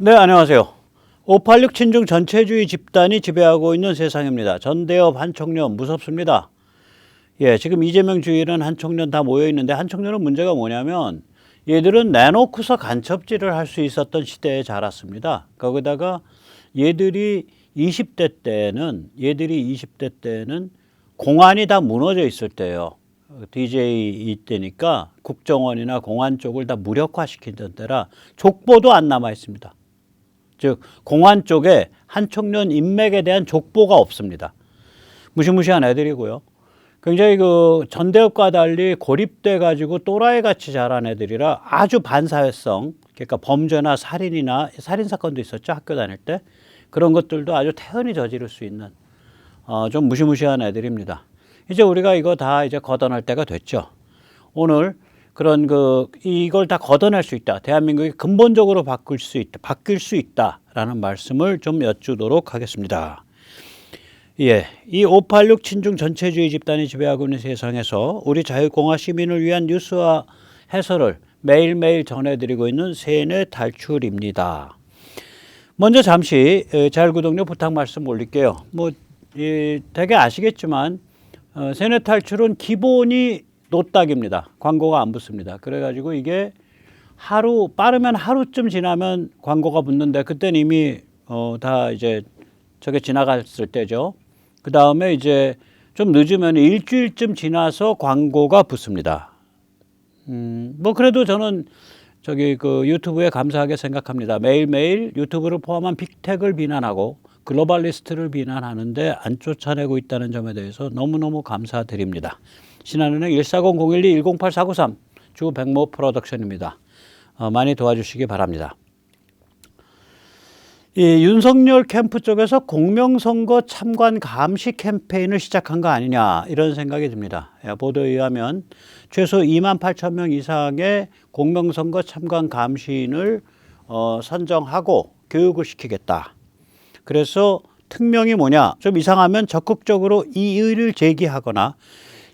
네, 안녕하세요. 586 친중 전체주의 집단이 지배하고 있는 세상입니다. 전대협, 한총련 무섭습니다. 예, 지금 이재명 주의는 한총련 다 모여 있는데 한총련은 문제가 뭐냐면 얘들은 내놓고서 간첩질을 할 수 있었던 시대에 자랐습니다. 거기다가 얘들이 20대 때는 공안이 다 무너져 있을 때예요. DJ 때니까 국정원이나 공안 쪽을 다 무력화시키던 때라 족보도 안 남아 있습니다. 즉 공안 쪽에 한총련 인맥에 대한 족보가 없습니다. 무시무시한 애들이고요. 굉장히 그 전대협과 달리 고립돼 가지고 또라이 같이 자란 애들이라 아주 반사회성, 그러니까 범죄나 살인이나 살인 사건도 있었죠, 학교 다닐 때. 그런 것들도 아주 태연히 저지를 수 있는 좀 무시무시한 애들입니다. 이제 우리가 이거 다 이제 걷어낼 때가 됐죠. 오늘 그런 이걸 다 걷어낼 수 있다. 대한민국이 근본적으로 바뀔 수 있다라는 말씀을 좀 여쭈도록 하겠습니다. 예, 이 586 친중 전체주의 집단이 지배하고 있는 세상에서 우리 자유공화 시민을 위한 뉴스와 해설을 매일매일 전해드리고 있는 세뇌 탈출입니다. 먼저 잠시 자율구독료 부탁 말씀 올릴게요. 되게 아시겠지만 세뇌 탈출은 기본이 노딱입니다. 광고가 안 붙습니다. 그래가지고 이게 빠르면 하루쯤 지나면 광고가 붙는데 그때는 이미 다 이제 저게 지나갔을 때죠. 그 다음에 이제 좀 늦으면 일주일쯤 지나서 광고가 붙습니다. 그래도 저는 유튜브에 감사하게 생각합니다. 매일매일 유튜브를 포함한 빅텍을 비난하고 글로벌리스트를 비난하는데 안 쫓아내고 있다는 점에 대해서 너무너무 감사드립니다. 신한은행 140-012-108493 주 백모 프로덕션입니다. 많이 도와주시기 바랍니다. 이 윤석열 캠프 쪽에서 공명선거 참관 감시 캠페인을 시작한 거 아니냐 이런 생각이 듭니다. 보도에 의하면 최소 28,000명 이상의 공명선거 참관 감시인을 선정하고 교육을 시키겠다. 그래서 특명이 뭐냐, 좀 이상하면 적극적으로 이의를 제기하거나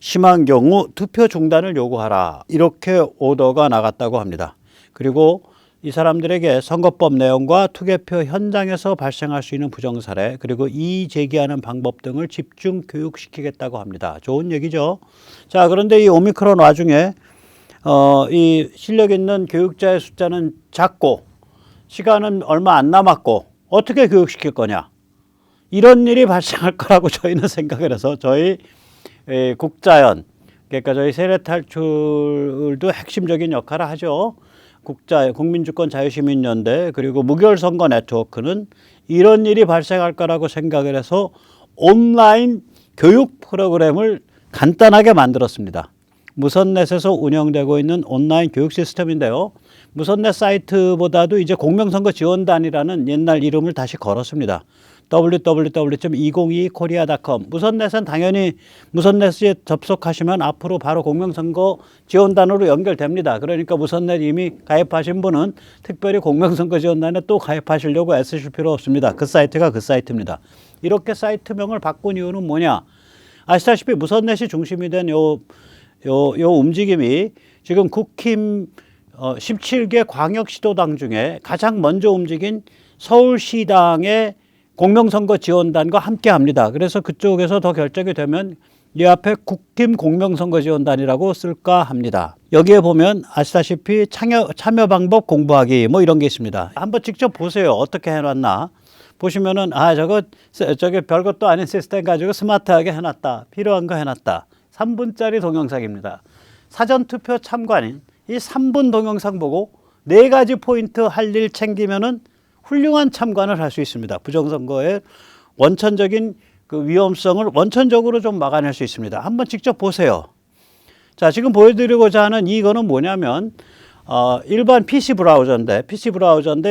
심한 경우 투표 중단을 요구하라, 이렇게 오더가 나갔다고 합니다. 그리고 이 사람들에게 선거법 내용과 투개표 현장에서 발생할 수 있는 부정사례, 그리고 이의 제기하는 방법 등을 집중 교육시키겠다고 합니다. 좋은 얘기죠. 자, 그런데 이 오미크론 와중에 이 실력 있는 교육자의 숫자는 작고 시간은 얼마 안 남았고 어떻게 교육시킬 거냐, 이런 일이 발생할 거라고 저희는 생각을 해서 저희 국자연, 그러니까 저희 세뇌 탈출도 핵심적인 역할을 하죠. 국민주권 자유시민연대 그리고 무결선거 네트워크는 이런 일이 발생할 거라고 생각을 해서 온라인 교육 프로그램을 간단하게 만들었습니다. 무선넷에서 운영되고 있는 온라인 교육 시스템인데요. 무선넷 사이트보다도 이제 공명선거 지원단이라는 옛날 이름을 다시 걸었습니다. www.2022korea.com. 무선넷은 당연히 무선넷에 접속하시면 앞으로 바로 공명선거 지원단으로 연결됩니다. 그러니까 무선넷 이미 가입하신 분은 특별히 공명선거 지원단에 또 가입하시려고 애쓰실 필요 없습니다. 그 사이트가 그 사이트입니다. 이렇게 사이트명을 바꾼 이유는 뭐냐? 아시다시피 무선넷이 중심이 된 요 움직임이 지금 국힘 17개 광역시도당 중에 가장 먼저 움직인 서울시당의 공명선거 지원단과 함께 합니다. 그래서 그쪽에서 더 결정이 되면 이 앞에 국힘 공명선거 지원단이라고 쓸까 합니다. 여기에 보면 아시다시피 참여 방법 공부하기 이런 게 있습니다. 한번 직접 보세요. 어떻게 해놨나. 보시면은 저게 별것도 아닌 시스템 가지고 스마트하게 해놨다. 필요한 거 해놨다. 3분짜리 동영상입니다. 사전투표 참관인 이 3분 동영상 보고 4가지 포인트 할 일 챙기면은 훌륭한 참관을 할 수 있습니다. 부정선거의 원천적인 그 위험성을 원천적으로 좀 막아낼 수 있습니다. 한번 직접 보세요. 자, 지금 보여드리고자 하는 이거는 뭐냐면 일반 PC 브라우저인데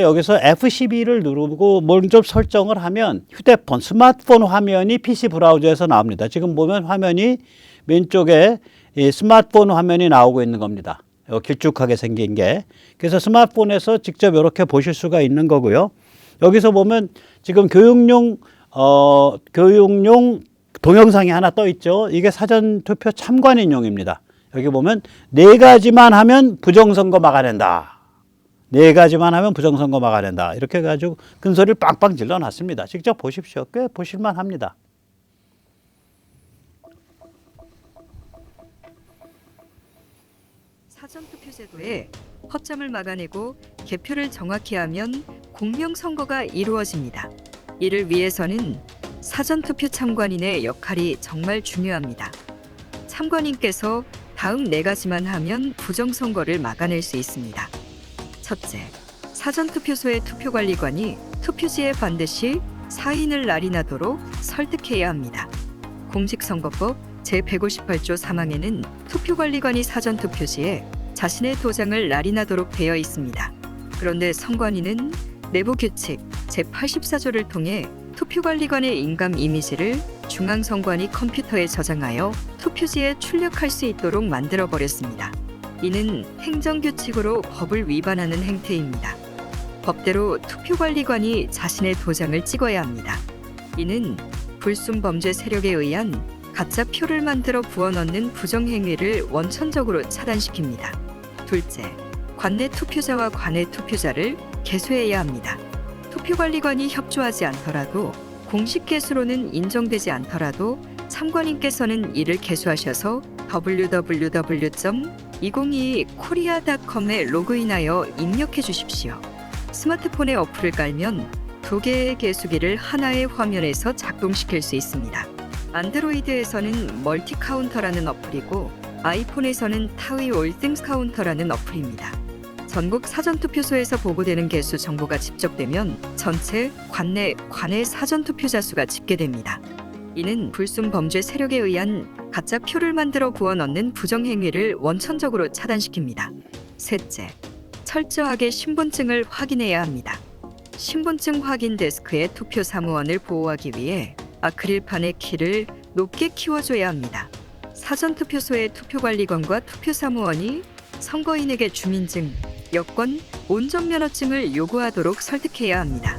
여기서 F12를 누르고 뭘 좀 설정을 하면 스마트폰 화면이 PC 브라우저에서 나옵니다. 지금 보면 화면이 왼쪽에 이 스마트폰 화면이 나오고 있는 겁니다. 길쭉하게 생긴 게. 그래서 스마트폰에서 직접 이렇게 보실 수가 있는 거고요. 여기서 보면 지금 교육용 동영상이 하나 떠 있죠. 이게 사전투표 참관인용입니다. 여기 보면 4가지만 하면 부정선거 막아낸다. 네 가지만 하면 부정선거 막아낸다. 이렇게 해가지고 큰 소리를 빵빵 질러놨습니다. 직접 보십시오. 꽤 보실만 합니다. 사전투표제도에 허점을 막아내고 개표를 정확히 하면 공명선거가 이루어집니다. 이를 위해서는 사전투표 참관인의 역할이 정말 중요합니다. 참관인께서 다음 네 가지만 하면 부정선거를 막아낼 수 있습니다. 첫째, 사전투표소의 투표관리관이 투표지에 반드시 사인을 날인하도록 설득해야 합니다. 공직선거법 제158조 3항에는 투표관리관이 사전투표지에 자신의 도장을 날인하도록 되어 있습니다. 그런데 선관위는 내부규칙 제84조를 통해 투표관리관의 인감 이미지를 중앙선관위 컴퓨터에 저장하여 투표지에 출력할 수 있도록 만들어버렸습니다. 이는 행정규칙으로 법을 위반하는 행태입니다. 법대로 투표관리관이 자신의 도장을 찍어야 합니다. 이는 불순범죄 세력에 의한 가짜 표를 만들어 부어넣는 부정행위를 원천적으로 차단시킵니다. 둘째, 관내 투표자와 관외 투표자를 개수해야 합니다. 투표관리관이 협조하지 않더라도 공식 개수로는 인정되지 않더라도 참관인께서는 이를 개수하셔서 www.2022korea.com에 로그인하여 입력해 주십시오. 스마트폰에 어플을 깔면 두 개의 개수기를 하나의 화면에서 작동시킬 수 있습니다. 안드로이드에서는 멀티카운터라는 어플이고 아이폰에서는 타위 올띵스 카운터라는 어플입니다. 전국 사전투표소에서 보고되는 개수 정보가 집적되면 전체 관내 사전투표자 수가 집계됩니다. 이는 불순범죄 세력에 의한 가짜 표를 만들어 부어넣는 부정행위를 원천적으로 차단시킵니다. 셋째, 철저하게 신분증을 확인해야 합니다. 신분증 확인 데스크의 투표 사무원을 보호하기 위해 아크릴판의 키를 높게 키워줘야 합니다. 사전투표소의 투표관리관과 투표사무원이 선거인에게 주민증, 여권, 운전면허증을 요구하도록 설득해야 합니다.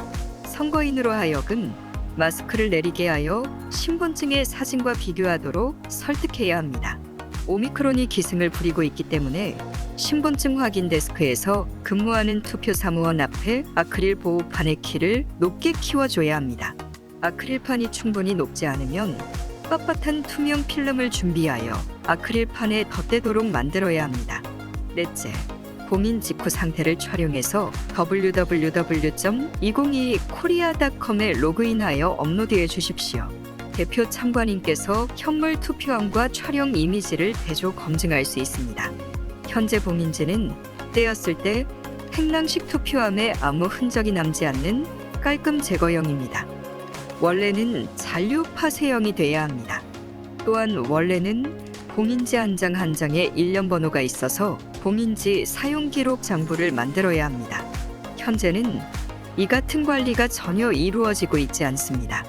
선거인으로 하여금 마스크를 내리게 하여 신분증의 사진과 비교하도록 설득해야 합니다. 오미크론이 기승을 부리고 있기 때문에 신분증 확인 데스크에서 근무하는 투표사무원 앞에 아크릴 보호판의 키를 높게 키워줘야 합니다. 아크릴판이 충분히 높지 않으면 빳빳한 투명 필름을 준비하여 아크릴판에 덧대도록 만들어야 합니다. 넷째, 봉인 직후 상태를 촬영해서 www.2022korea.com에 로그인하여 업로드해 주십시오. 대표 참관인께서 현물 투표함과 촬영 이미지를 대조 검증할 수 있습니다. 현재 봉인지는 떼었을 때 행랑식 투표함에 아무 흔적이 남지 않는 깔끔 제거형입니다. 원래는 잔류 파쇄형이 돼야 합니다. 또한 원래는 봉인지 한 장 한 장에 일련 번호가 있어서 봉인지 사용 기록 장부를 만들어야 합니다. 현재는 이 같은 관리가 전혀 이루어지고 있지 않습니다.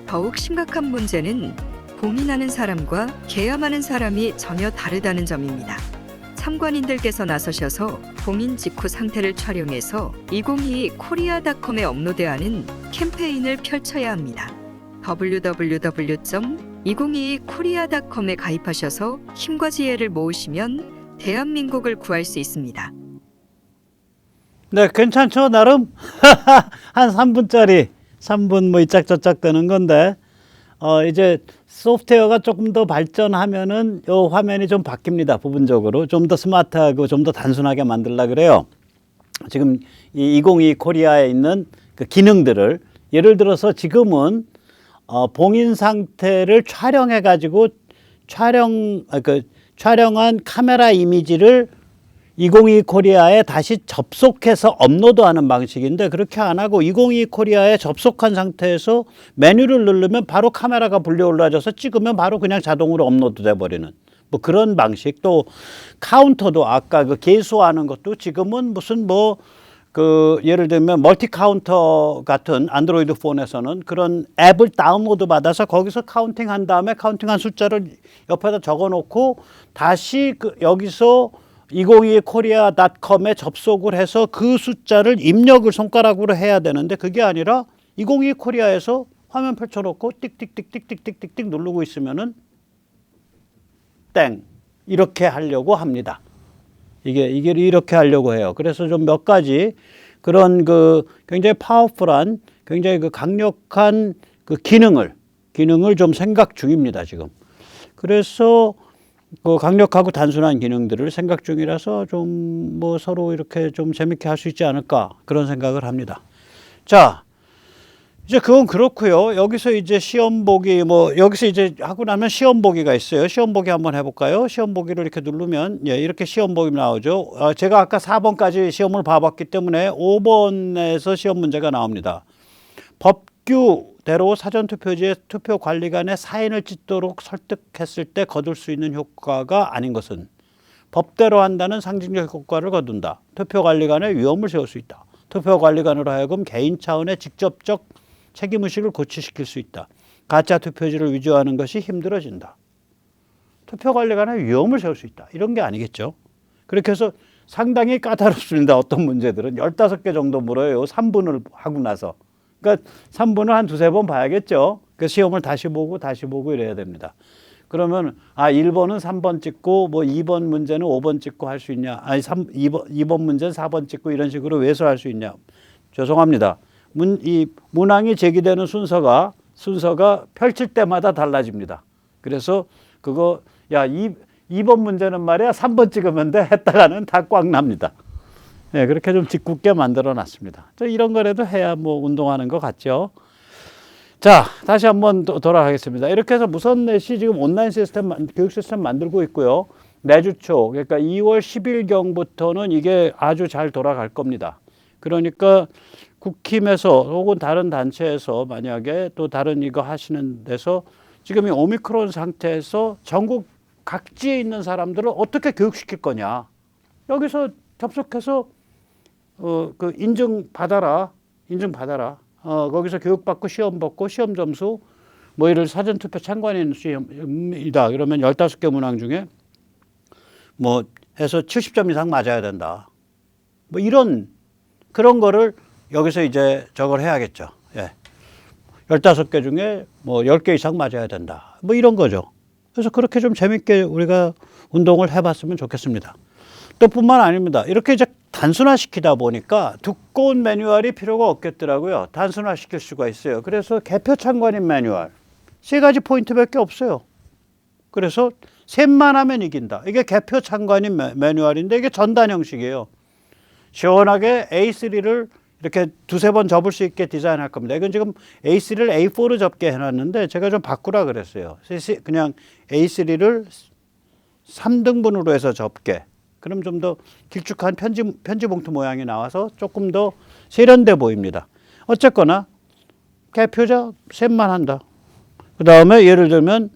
더욱 심각한 문제는 봉인하는 사람과 개함하는 사람이 전혀 다르다는 점입니다. 참관인들께서 나서셔서 봉인 직후 상태를 촬영해서 2022korea.com에 업로드하는 캠페인을 펼쳐야 합니다. www.2022korea.com에 가입하셔서 힘과 지혜를 모으시면 대한민국을 구할 수 있습니다. 네, 괜찮죠? 나름 한 3분짜리 3분 뭐 이짝저짝 되는 건데 이제 소프트웨어가 조금 더 발전하면은 요 화면이 좀 바뀝니다. 부분적으로 좀 더 스마트하고 좀 더 단순하게 만들려 그래요. 지금 이 2022 코리아에 있는 그 기능들을 예를 들어서 지금은 봉인 상태를 촬영해 가지고 촬영한 카메라 이미지를 2022 코리아에 다시 접속해서 업로드하는 방식인데 그렇게 안 하고 2022 코리아에 접속한 상태에서 메뉴를 누르면 바로 카메라가 불려 올라져서 찍으면 바로 그냥 자동으로 업로드 돼 버리는 뭐 그런 방식. 또 카운터도 아까 그 계수하는 것도 지금은 무슨 뭐 그 예를 들면 멀티 카운터 같은 안드로이드 폰에서는 그런 앱을 다운로드 받아서 거기서 카운팅 한 다음에 카운팅한 숫자를 옆에다 적어 놓고 다시 그 여기서 2022korea.com에 접속을 해서 그 숫자를 입력을 손가락으로 해야 되는데 그게 아니라 2022코리아에서 화면 펼쳐놓고 띡띡띡띡띡띡띡 누르고 있으면은 땡 이렇게 하려고 합니다. 이게 이렇게 하려고 해요. 그래서 좀 몇 가지 그런 그 굉장히 파워풀한, 굉장히 그 강력한 그 기능을 좀 생각 중입니다, 지금. 그래서 그 강력하고 단순한 기능들을 생각 중이라서 좀 뭐 서로 이렇게 좀 재밌게 할 수 있지 않을까 그런 생각을 합니다. 자, 이제 그건 그렇고요. 여기서 이제 시험 보기 뭐 여기서 이제 하고 나면 시험 보기가 있어요. 시험 보기 한번 해볼까요? 시험 보기를 이렇게 누르면 예, 이렇게 시험 보기 나오죠. 제가 아까 4번까지 시험을 봐봤기 때문에 5번에서 시험 문제가 나옵니다. 법규대로 사전투표지에 투표관리관의 사인을 찢도록 설득했을 때 거둘 수 있는 효과가 아닌 것은 법대로 한다는 상징적 효과를 거둔다. 투표관리관의 위험을 세울 수 있다. 투표관리관으로 하여금 개인 차원의 직접적 책임의식을 고취시킬 수 있다. 가짜 투표지를 위조하는 것이 힘들어진다. 투표관리관의 위험을 세울 수 있다. 이런 게 아니겠죠. 그렇게 해서 상당히 까다롭습니다. 어떤 문제들은 15개 정도 물어요. 3분을 하고 나서. 그러니까 3분을 한 두세 번 봐야겠죠. 그 시험을 다시 보고 이래야 됩니다. 그러면 1번은 3번 찍고 뭐 2번 문제는 5번 찍고 할 수 있냐? 2번 문제는 4번 찍고 이런 식으로 왜소할 수 있냐? 죄송합니다. 이 문항이 제기되는 순서가 펼칠 때마다 달라집니다. 그래서 그거 2번 문제는 말이야 3번 찍으면 돼 했다가는 다 꽉 납니다. 네, 그렇게 좀 짓궂게 만들어 놨습니다. 이런 거라도 해야 뭐 운동하는 것 같죠. 자, 다시 한번 돌아가겠습니다. 이렇게 해서 무선넷이 지금 온라인 시스템, 교육 시스템 만들고 있고요. 내주 초, 그러니까 2월 10일경부터는 이게 아주 잘 돌아갈 겁니다. 그러니까 국힘에서 혹은 다른 단체에서 만약에 또 다른 이거 하시는 데서 지금 이 오미크론 상태에서 전국 각지에 있는 사람들을 어떻게 교육시킬 거냐. 여기서 접속해서 그 인증받아라. 거기서 교육받고 시험 받고 시험 점수 뭐 이를 사전투표 참관인 시험이다. 그러면 15개 문항 중에 뭐 해서 70점 이상 맞아야 된다. 뭐 이런 그런 거를 여기서 이제 저걸 해야겠죠. 예. 15개 중에 뭐 10개 이상 맞아야 된다. 뭐 이런 거죠. 그래서 그렇게 좀 재밌게 우리가 운동을 해봤으면 좋겠습니다. 또 뿐만 아닙니다. 이렇게 이제 단순화시키다 보니까 두꺼운 매뉴얼이 필요가 없겠더라고요. 단순화시킬 수가 있어요. 그래서 개표 참관인 매뉴얼 3가지 포인트밖에 없어요. 그래서 셋만 하면 이긴다. 이게 개표 참관인 매뉴얼인데 이게 전단 형식이에요. 시원하게 A3를 이렇게 두세 번 접을 수 있게 디자인할 겁니다. 이건 지금 A3를 A4로 접게 해놨는데 제가 좀 바꾸라 그랬어요. 그냥 A3를 3등분으로 해서 접게. 그럼 좀 더 길쭉한 편지 봉투 모양이 나와서 조금 더 세련돼 보입니다. 어쨌거나 개표자 셋만 한다. 그 다음에 예를 들면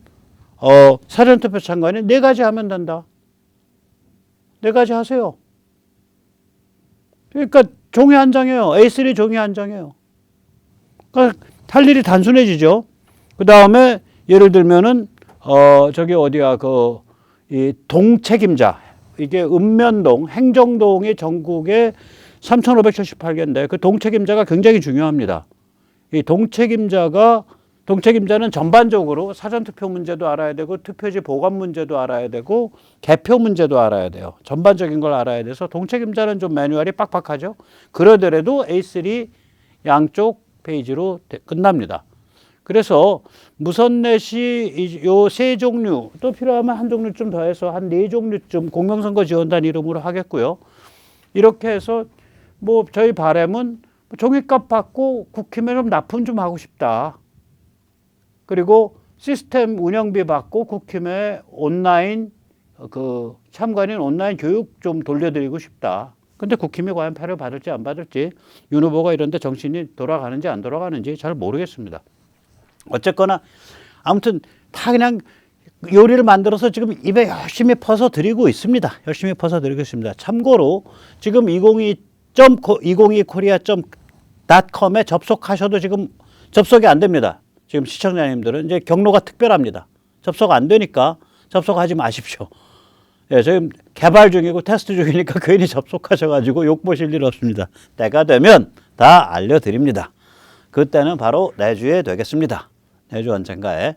사전투표 참관이 4가지 하면 된다. 4가지 하세요. 그러니까 종이 한 장이에요. A3 종이 한 장이에요. 그러니까 할 일이 단순해지죠. 그 다음에 예를 들면은 저기 어디야 이 동책임자. 이게 읍면동, 행정동이 전국에 3,578개인데 그 동책임자가 굉장히 중요합니다. 이 동책임자는 전반적으로 사전투표 문제도 알아야 되고 투표지 보관 문제도 알아야 되고 개표 문제도 알아야 돼요. 전반적인 걸 알아야 돼서 동책임자는 좀 매뉴얼이 빡빡하죠. 그러더라도 A3 양쪽 페이지로 끝납니다. 그래서 무선넷이 요 3종류 또 필요하면 한 종류 좀 더해서 한 4종류쯤 공명선거 지원단 이름으로 하겠고요. 이렇게 해서 뭐 저희 바람은 종이값 받고 국힘에 좀 납품 좀 하고 싶다. 그리고 시스템 운영비 받고 국힘에 온라인 참관인 온라인 교육 좀 돌려드리고 싶다. 근데 국힘이 과연 표를 받을지 안 받을지 윤 후보가 이런데 정신이 돌아가는지 안 돌아가는지 잘 모르겠습니다. 어쨌거나 아무튼 다 그냥 요리를 만들어서 지금 입에 열심히 퍼서 드리고 있습니다. 참고로 지금 2022korea.com에 접속하셔도 지금 접속이 안 됩니다. 지금 시청자님들은 이제 경로가 특별합니다. 접속 안 되니까 접속하지 마십시오. 예, 지금 개발 중이고 테스트 중이니까 괜히 접속하셔가지고 욕 보실 일 없습니다. 때가 되면 다 알려드립니다. 그때는 바로 내주에 되겠습니다. 내주 언젠가에.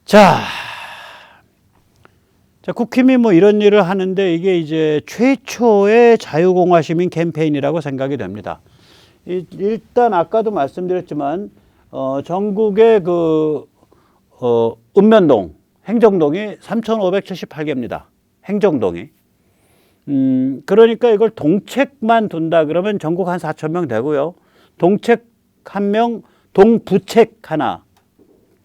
자, 자, 국힘이 뭐 이런 일을 하는데 이게 이제 최초의 자유공화 시민 캠페인이라고 생각이 됩니다. 일단 아까도 말씀드렸지만 전국의 읍면동, 행정동이 3,578개입니다. 행정동이. 그러니까 이걸 동책만 둔다 그러면 전국 한 4,000명 되고요. 동책 한 명, 동부책 하나,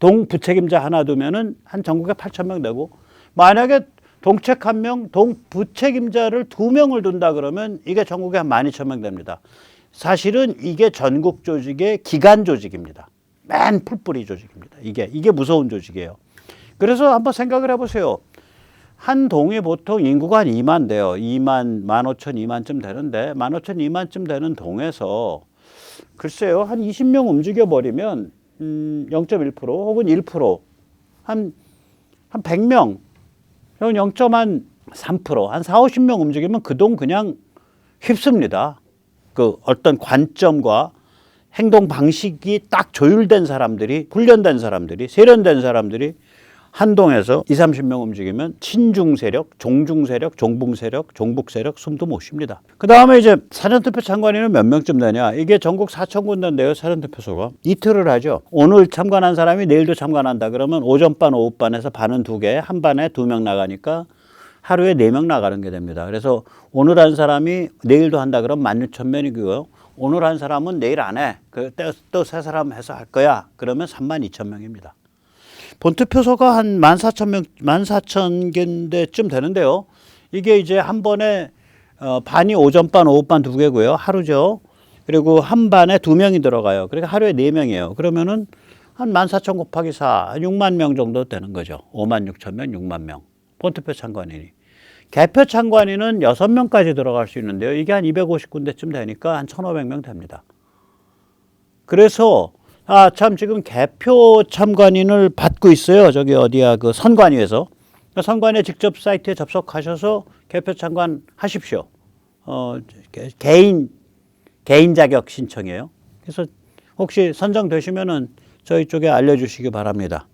동부책임자 하나 두면은 한 전국에 8,000명 되고, 만약에 동책 한 명, 동부책임자를 2명을 둔다 그러면 이게 전국에 한 12,000명 됩니다. 사실은 이게 전국 조직의 기간 조직입니다. 맨 풀뿌리 조직입니다. 이게 무서운 조직이에요. 그래서 한번 생각을 해보세요. 한 동이 보통 인구가 한 2만 돼요. 2만, 15,000, 2만쯤 되는데 15,000, 2만쯤 되는 동에서 글쎄요. 한 20명 움직여버리면 0.1% 혹은 1%, 한 100명, 혹은 0.3%, 한 4, 50명 움직이면 그 동 그냥 휩습니다. 그 어떤 관점과 행동 방식이 딱 조율된 사람들이, 훈련된 사람들이, 세련된 사람들이 한동에서 20, 30명 움직이면 친중 세력, 종중 세력, 종북 세력, 종북 세력 숨도 못 쉽니다. 그 다음에 이제 사전투표 참관인은 몇 명쯤 되냐? 이게 전국 4,000군데인데요. 사전투표소가 이틀을 하죠. 오늘 참관한 사람이 내일도 참관한다 그러면 오전반, 오후반에서 반은 2개, 한 반에 2명 나가니까 하루에 4명 나가는 게 됩니다. 그래서 오늘 한 사람이 내일도 한다 그러면 16,000명이고요. 오늘 한 사람은 내일 안 해. 또 세 사람 해서 할 거야. 그러면 32,000명입니다. 본투표소가 한 14,000명, 14,000개인데쯤 되는데요. 이게 이제 한 번에 반이 오전반, 오후반 2개고요. 하루죠. 그리고 한 반에 2명이 들어가요. 그러니까 하루에 4명이에요. 그러면은 한 14,000 곱하기 4, 6만 명 정도 되는 거죠. 56,000명, 6만 명. 본투표 참관인이. 개표 참관인은 6명까지 들어갈 수 있는데요. 이게 한 250군데쯤 되니까 한 1,500명 됩니다. 그래서 참 지금 개표 참관인을 받고 있어요. 저기 어디야 그 선관위에서. 선관위 직접 사이트에 접속하셔서 개표 참관 하십시오. 개인 자격 신청이에요. 그래서 혹시 선정되시면은 저희 쪽에 알려주시기 바랍니다.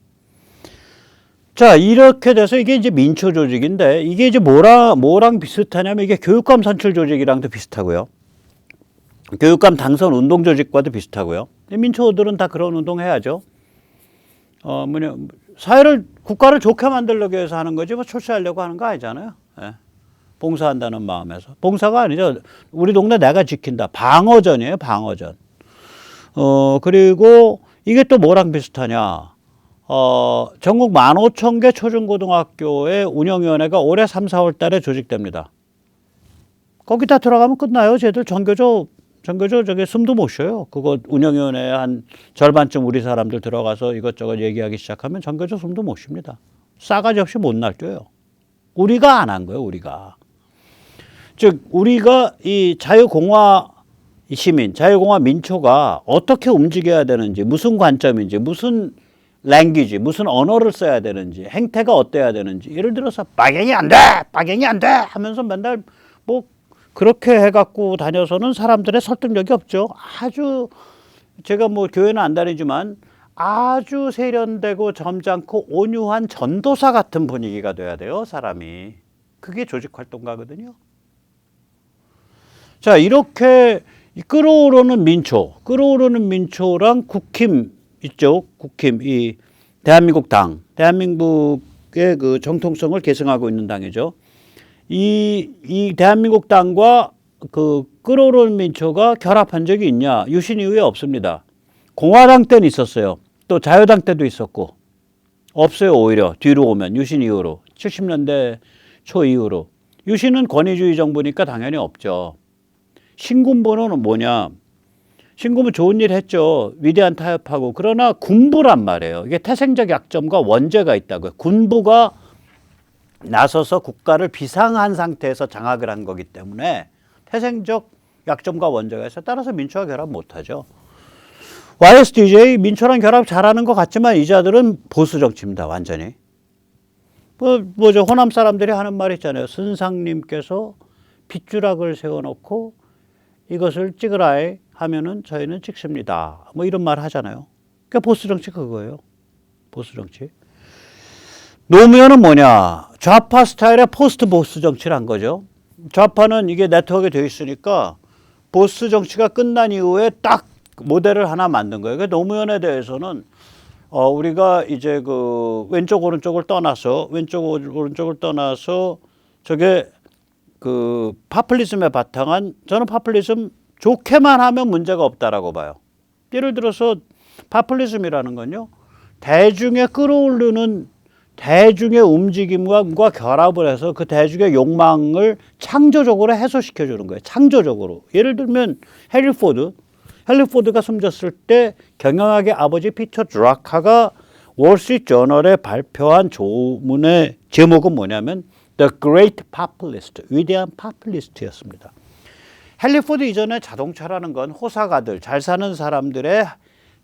자, 이렇게 돼서 이게 이제 민초 조직인데 이게 이제 뭐랑 비슷하냐면 이게 교육감 선출 조직이랑도 비슷하고요. 교육감 당선 운동 조직과도 비슷하고요. 민초들은 다 그런 운동 해야죠. 국가를 좋게 만들려고 해서 하는 거지 뭐 출세하려고 하는 거 아니잖아요. 예. 봉사한다는 마음에서. 봉사가 아니죠. 우리 동네 내가 지킨다. 방어전이에요, 방어전. 그리고 이게 또 뭐랑 비슷하냐. 전국 15,000개 초중고등학교의 운영위원회가 올해 3, 4월 달에 조직됩니다. 거기다 들어가면 끝나요. 쟤들 전교조 저게 숨도 못 쉬어요. 그거 운영위원회에 한 절반쯤 우리 사람들 들어가서 이것저것 얘기하기 시작하면 전교조 숨도 못 쉽니다. 싸가지 없이 못 날뛰어요. 우리가 안 한 거예요, 우리가. 즉, 우리가 이 자유공화 시민, 자유공화 민초가 어떻게 움직여야 되는지, 무슨 관점인지, 무슨 랭귀지, 무슨 언어를 써야 되는지, 행태가 어때야 되는지, 예를 들어서 박영이 안 돼! 박영이 안 돼! 하면서 맨날 뭐 그렇게 해갖고 다녀서는 사람들의 설득력이 없죠. 아주 제가 뭐 교회는 안 다니지만 아주 세련되고 점잖고 온유한 전도사 같은 분위기가 돼야 돼요, 사람이. 그게 조직활동가거든요. 자, 이렇게 끌어오르는 민초랑 국힘 있죠. 국힘, 이 대한민국 당, 대한민국의 그 정통성을 계승하고 있는 당이죠. 이 대한민국 당과 그 끌어오르는 민초가 결합한 적이 있냐? 유신 이후에 없습니다. 공화당 때는 있었어요. 또 자유당 때도 있었고 없어요. 오히려 뒤로 오면 유신 이후로 70년대 초 이후로. 유신은 권위주의 정부니까 당연히 없죠. 신군부는 뭐냐? 신군부 좋은 일 했죠. 위대한 타협하고. 그러나 군부란 말이에요. 이게 태생적 약점과 원죄가 있다고요. 군부가 나서서 국가를 비상한 상태에서 장악을 한 거기 때문에 태생적 약점과 원죄가 있어요. 따라서 민초와 결합 못하죠. YSDJ 민초랑 결합 잘하는 것 같지만 이 자들은 보수 정치입니다. 완전히. 뭐죠? 호남 사람들이 하는 말 있잖아요. 선상님께서 빗주락을 세워놓고 이것을 찍으라 하면은 저희는 찍습니다. 뭐 이런 말 하잖아요. 그러니까 보수 정치 그거예요. 보수 정치. 노무현은 뭐냐? 좌파 스타일의 포스트 보스 정치를 한 거죠. 좌파는 이게 네트워크가 되어 있으니까 보스 정치가 끝난 이후에 딱 모델을 하나 만든 거예요. 그러니까 노무현에 대해서는 우리가 이제 그 왼쪽 오른쪽을 떠나서 저게 그 파퓰리즘에 바탕한, 저는 파퓰리즘 좋게만 하면 문제가 없다라고 봐요. 예를 들어서 파퓰리즘이라는 건요, 대중에 끌어올리는 대중의 움직임과 결합을 해서 그 대중의 욕망을 창조적으로 해소시켜 주는 거예요. 창조적으로. 예를 들면 헨리 포드가 숨졌을 때 경영학의 아버지 피터 드라카가 월스트리트 저널에 발표한 조문의 제목은 뭐냐면 The Great Populist, 위대한 파퓰리스트였습니다. 헨리 포드 이전에 자동차라는 건 호사가들, 잘 사는 사람들의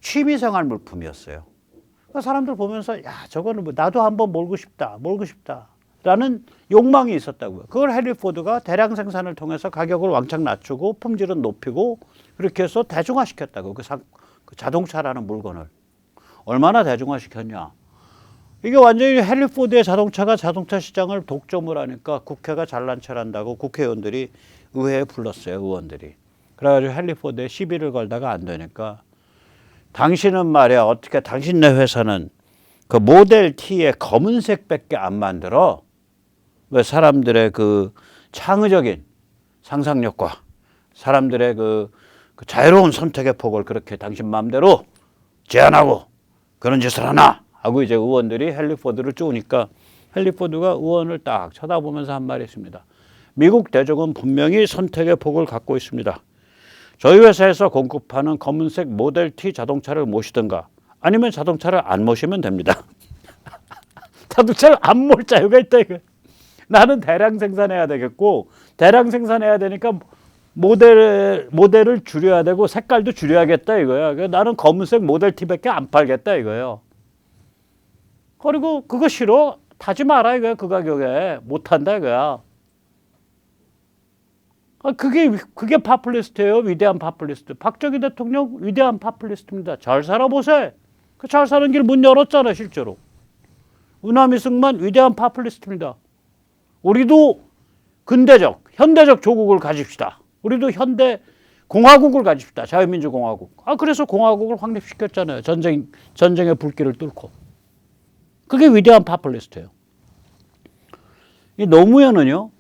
취미생활 물품이었어요. 사람들 보면서 야, 저거는 뭐 나도 한번 몰고 싶다라는 욕망이 있었다고요. 그걸 헨리 포드가 대량 생산을 통해서 가격을 왕창 낮추고 품질은 높이고 그렇게 해서 대중화시켰다고. 그 자동차라는 물건을 얼마나 대중화시켰냐. 이게 완전히 헨리 포드의 자동차가 자동차 시장을 독점을 하니까 국회가 잘난 체한다고 국회의원들이 의회에 불렀어요. 의원들이. 그래가지고 헨리 포드에 시비를 걸다가 안 되니까, 당신은 말이야, 어떻게 당신네 회사는 그 모델 T의 검은색밖에 안 만들어? 왜 사람들의 그 창의적인 상상력과 사람들의 그 자유로운 선택의 폭을 그렇게 당신 마음대로 제한하고 그런 짓을 하나? 하고 이제 의원들이 헨리 포드를 쪼으니까 헨리 포드가 의원을 딱 쳐다보면서 한 말이 있습니다. 미국 대중은 분명히 선택의 폭을 갖고 있습니다. 저희 회사에서 공급하는 검은색 모델 T 자동차를 모시든가 아니면 자동차를 안 모시면 됩니다. 자동차를 안 몰 자유가 있다 이거. 나는 대량 생산해야 되겠고, 대량 생산해야 되니까 모델을 줄여야 되고 색깔도 줄여야겠다 이거야. 나는 검은색 모델 T밖에 안 팔겠다 이거예요. 그리고 그거 싫어? 타지 마라 이거야. 그 가격에 못 탄다 이거야. 그게 파퓰리스트예요. 위대한 파퓰리스트. 박정희 대통령 위대한 파퓰리스트입니다. 잘 살아보세요. 그 잘 사는 길 문 열었잖아 실제로. 은하미 승만 위대한 파퓰리스트입니다. 우리도 근대적, 현대적 조국을 가집시다. 우리도 현대 공화국을 가집시다. 자유민주공화국. 그래서 공화국을 확립시켰잖아요. 전쟁의 불길을 뚫고. 그게 위대한 파퓰리스트예요. 이 노무현은요,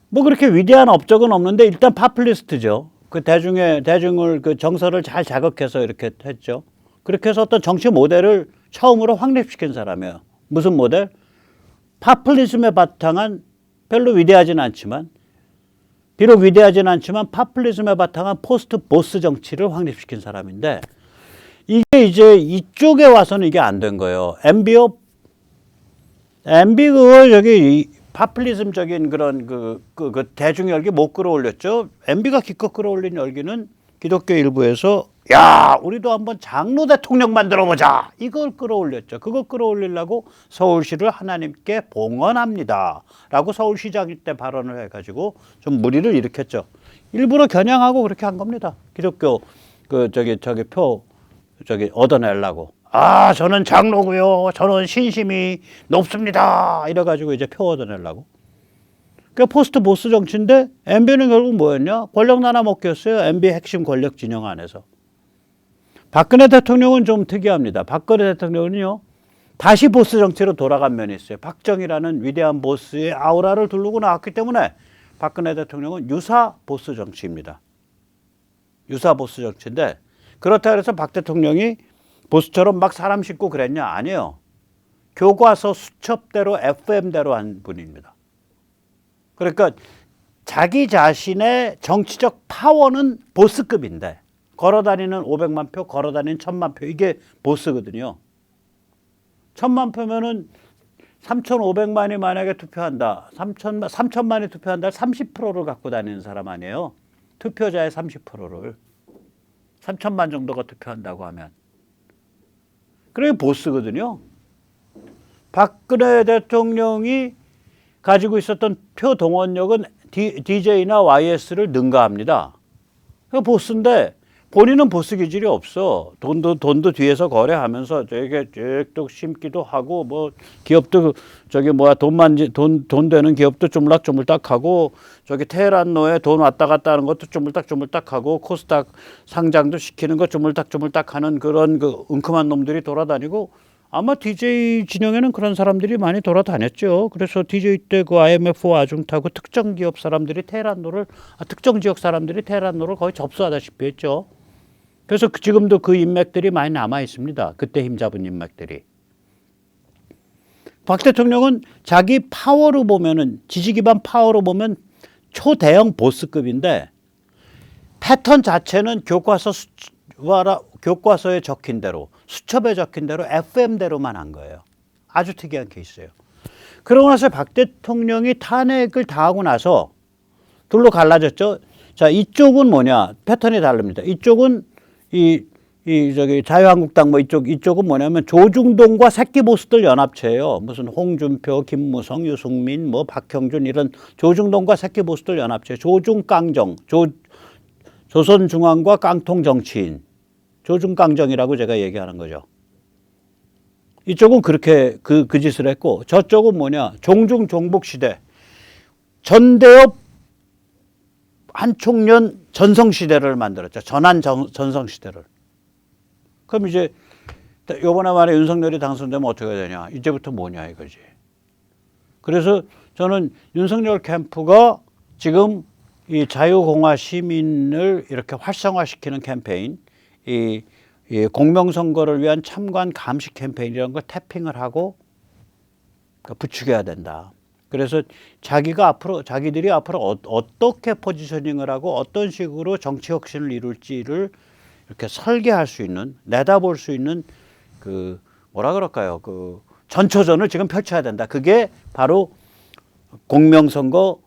뭐 그렇게 위대한 업적은 없는데 일단 파퓰리스트죠. 그 대중을 그 정서를 잘 자극해서 이렇게 했죠. 그렇게 해서 어떤 정치 모델을 처음으로 확립시킨 사람이에요. 무슨 모델? 파퓰리즘에 바탕한, 별로 위대하진 않지만, 비록 위대하진 않지만 파퓰리즘에 바탕한 포스트 보스 정치를 확립시킨 사람인데, 이게 이제 이쪽에 와서는 이게 안 된 거예요. MB 그걸 여기 파퓰리즘적인 그런 그 대중 열기 못 끌어올렸죠. MB가 기껏 끌어올린 열기는 기독교 일부에서 야, 우리도 한번 장로 대통령 만들어 보자. 이걸 끌어올렸죠. 그거 끌어올리려고 서울시를 하나님께 봉헌합니다. 라고 서울시장 때 발언을 해가지고 좀 무리를 일으켰죠. 일부러 겨냥하고 그렇게 한 겁니다. 기독교 표 얻어내려고. 저는 장로고요. 저는 신심이 높습니다. 이래가지고 이제 표 얻어내려고. 그러니까 포스트 보스 정치인데 MB는 결국 뭐였냐? 권력 나눠 먹기였어요. MB 핵심 권력 진영 안에서. 박근혜 대통령은 좀 특이합니다. 박근혜 대통령은요, 다시 보스 정치로 돌아간 면이 있어요. 박정희라는 위대한 보스의 아우라를 두르고 나왔기 때문에 박근혜 대통령은 유사 보스 정치입니다. 유사 보스 정치인데, 그렇다 해서 박 대통령이 보스처럼 막 사람 싣고 그랬냐? 아니에요. 교과서 수첩대로 FM대로 한 분입니다. 그러니까 자기 자신의 정치적 파워는 보스급인데, 걸어다니는 500만 표, 걸어다니는 1000만 표, 이게 보스거든요. 1000만 표면은 3,500만이 만약에 투표한다. 3천만이 투표한다. 30%를 갖고 다니는 사람 아니에요. 투표자의 30%를. 3천만 정도가 투표한다고 하면. 그게 보스거든요. 박근혜 대통령이 가지고 있었던 표 동원력은 DJ나 YS를 능가합니다. 그 보스인데, 본인은 보스 기질이 없어. 돈도 뒤에서 거래하면서 저게 쭉 심기도 하고 뭐 기업도 저기 뭐야 돈 되는 기업도 쪼물락쪼물딱 하고 저기 테헤란로에 돈 왔다 갔다 하는 것도 쪼물딱쪼물딱 하고 코스닥 상장도 시키는 거 쪼물딱쪼물딱 하는 그런 그 은큼한 놈들이 돌아다니고 아마 DJ 진영에는 그런 사람들이 많이 돌아다녔죠. 그래서 DJ 때 그 IMF 아중타고 특정 기업 사람들이 특정 지역 사람들이 테헤란로를 거의 접수하다시피 했죠. 그래서 지금도 그 인맥들이 많이 남아 있습니다. 그때 힘잡은 인맥들이. 박 대통령은 자기 파워로 보면은 지지 기반 파워로 보면 초대형 보스급인데 패턴 자체는 교과서에 적힌 대로 수첩에 적힌 대로 FM대로만 한 거예요. 아주 특이한 케이스예요. 그러고 나서 박 대통령이 탄핵을 당하고 나서 둘로 갈라졌죠. 자, 이쪽은 뭐냐? 패턴이 다릅니다. 이쪽은 저기 자유한국당 뭐 이쪽은 뭐냐면 조중동과 새끼 보스들 연합체예요. 무슨 홍준표, 김무성, 유승민, 뭐 박형준 이런 조중동과 새끼 보스들 연합체. 조중깡정, 조선중앙과 깡통 정치인. 조중깡정이라고 제가 얘기하는 거죠. 이쪽은 그렇게 그 짓을 했고 저쪽은 뭐냐? 종북 시대. 전대협 한총련 전성시대를 만들었죠. 전성시대를. 그럼 이제 요번에 말에 윤석열이 당선되면 어떻게 되냐. 이제부터 뭐냐 이거지. 그래서 저는 윤석열 캠프가 지금 이 자유공화 시민을 이렇게 활성화시키는 캠페인, 이 공명선거를 위한 참관 감시 캠페인 이런 걸 태핑을 하고 부추겨야 된다. 그래서 자기들이 앞으로 어떻게 포지셔닝을 하고 어떤 식으로 정치 혁신을 이룰지를 이렇게 설계할 수 있는, 내다볼 수 있는 그 뭐라 그럴까요? 그 전초전을 지금 펼쳐야 된다. 그게 바로 공명선거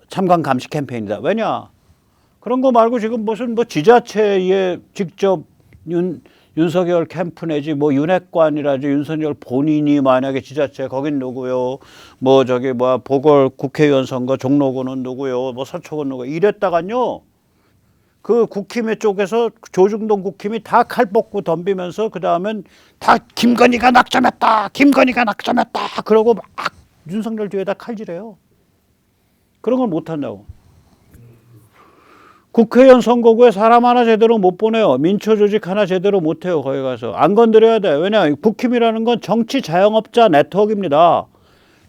참관 감시 캠페인이다. 왜냐? 그런 거 말고 지금 무슨 뭐 지자체에 직접 윤석열 캠프 내지 뭐 윤핵관이라지 윤석열 본인이 만약에 지자체 거긴 누구요? 뭐 저기 뭐야 보궐 국회의원 선거 종로구는 누구요? 뭐 서초구는 누구? 이랬다간요. 그 국힘의 쪽에서 조중동 국힘이 다 칼 뽑고 덤비면서 그 다음엔 다 김건희가 낙점했다. 그러고 막 윤석열 뒤에다 칼질해요. 그런 걸 못 한다고. 국회의원 선거구에 사람 하나 제대로 못 보내요. 민초 조직 하나 제대로 못 해요. 거기 가서. 안 건드려야 돼. 왜냐? 국힘이라는 건 정치 자영업자 네트워크입니다.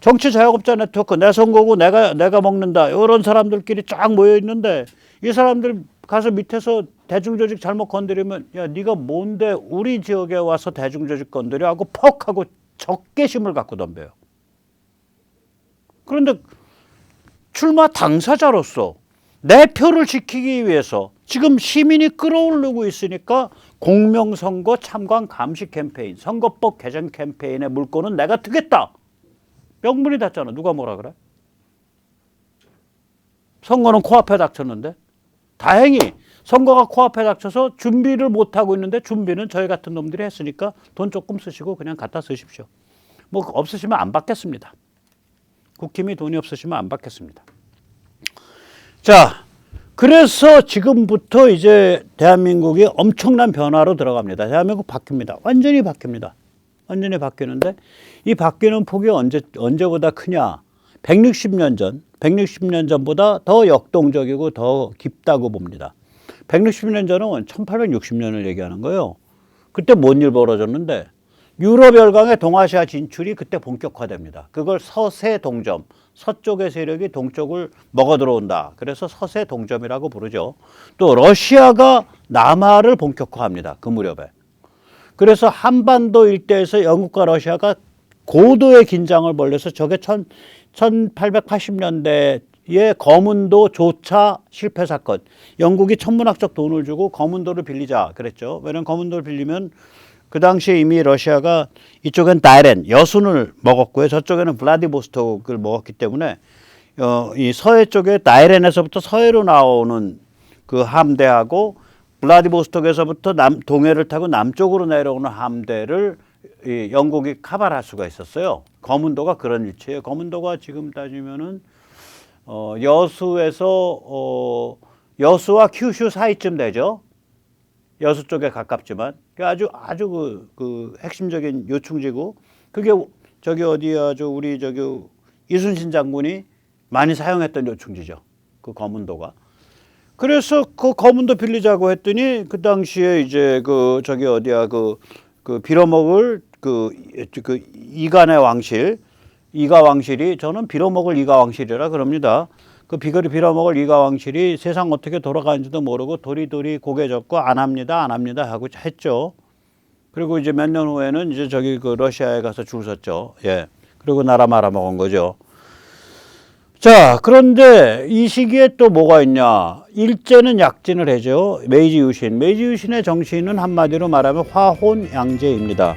정치 자영업자 네트워크. 내 선거구 내가 먹는다. 이런 사람들끼리 쫙 모여 있는데 이 사람들 가서 밑에서 대중조직 잘못 건드리면 야 네가 뭔데 우리 지역에 와서 대중조직 건드려 하고 퍽 하고 적개심을 갖고 덤벼요. 그런데 출마 당사자로서 내 표를 지키기 위해서 지금 시민이 끌어오르고 있으니까 공명선거 참관 감시 캠페인, 선거법 개정 캠페인의 물꼬는 내가 트겠다. 명분이 닿잖아. 누가 뭐라 그래? 선거는 코앞에 닥쳤는데 다행히 선거가 코앞에 닥쳐서 준비를 못하고 있는데 준비는 저희 같은 놈들이 했으니까 돈 조금 쓰시고 그냥 갖다 쓰십시오. 뭐 없으시면 안 받겠습니다. 국힘이 돈이 없으시면 안 받겠습니다. 자, 그래서 지금부터 이제 대한민국이 엄청난 변화로 들어갑니다. 대한민국 바뀝니다. 완전히 바뀝니다. 완전히 바뀌는데 이 바뀌는 폭이 언제보다 크냐? 160년 전보다 더 역동적이고 더 깊다고 봅니다. 160년 전은 1860년을 얘기하는 거예요. 그때 뭔 일 벌어졌는데 유럽 열강의 동아시아 진출이 그때 본격화됩니다. 그걸 서세 동점, 서쪽의 세력이 동쪽을 먹어 들어온다. 그래서 서세 동점이라고 부르죠. 또 러시아가 남하를 본격화합니다. 그 무렵에. 그래서 한반도 일대에서 영국과 러시아가 고도의 긴장을 벌여서 저게 1880년대에 거문도조차 실패 사건. 영국이 천문학적 돈을 주고 거문도를 빌리자 그랬죠. 왜냐하면 거문도를 빌리면 그 당시에 이미 러시아가 이쪽엔 다이렌, 여순을 먹었고요. 저쪽에는 블라디보스톡을 먹었기 때문에 이 서해 쪽에 다이렌에서부터 서해로 나오는 그 함대하고 블라디보스톡에서부터 동해를 타고 남쪽으로 내려오는 함대를 이 영국이 카바할 수가 있었어요. 거문도가 그런 위치예요. 거문도가 지금 따지면은 여수와 큐슈 사이쯤 되죠. 여수 쪽에 가깝지만 아주 그 핵심적인 요충지고 그게 저기 어디야 저 우리 저기 이순신 장군이 많이 사용했던 요충지죠. 그 거문도가. 그래서 그 거문도 빌리자고 했더니 그 당시에 이제 그 저기 어디야 그 빌어먹을 그 이간의 왕실 이가 왕실이 저는 빌어먹을 이가 왕실이라 그럽니다. 그 비거리 빌어먹을 이가 왕실이 세상 어떻게 돌아가는지도 모르고 도리도리 고개 젓고 안 합니다 하고 했죠. 그리고 이제 몇 년 후에는 이제 저기 그 러시아에 가서 줄 섰죠. 예. 그리고 나라 말아먹은 거죠. 자, 그런데 이 시기에 또 뭐가 있냐. 일제는 약진을 해죠. 메이지 유신. 메이지 유신의 정신은 한마디로 말하면 화혼양제입니다.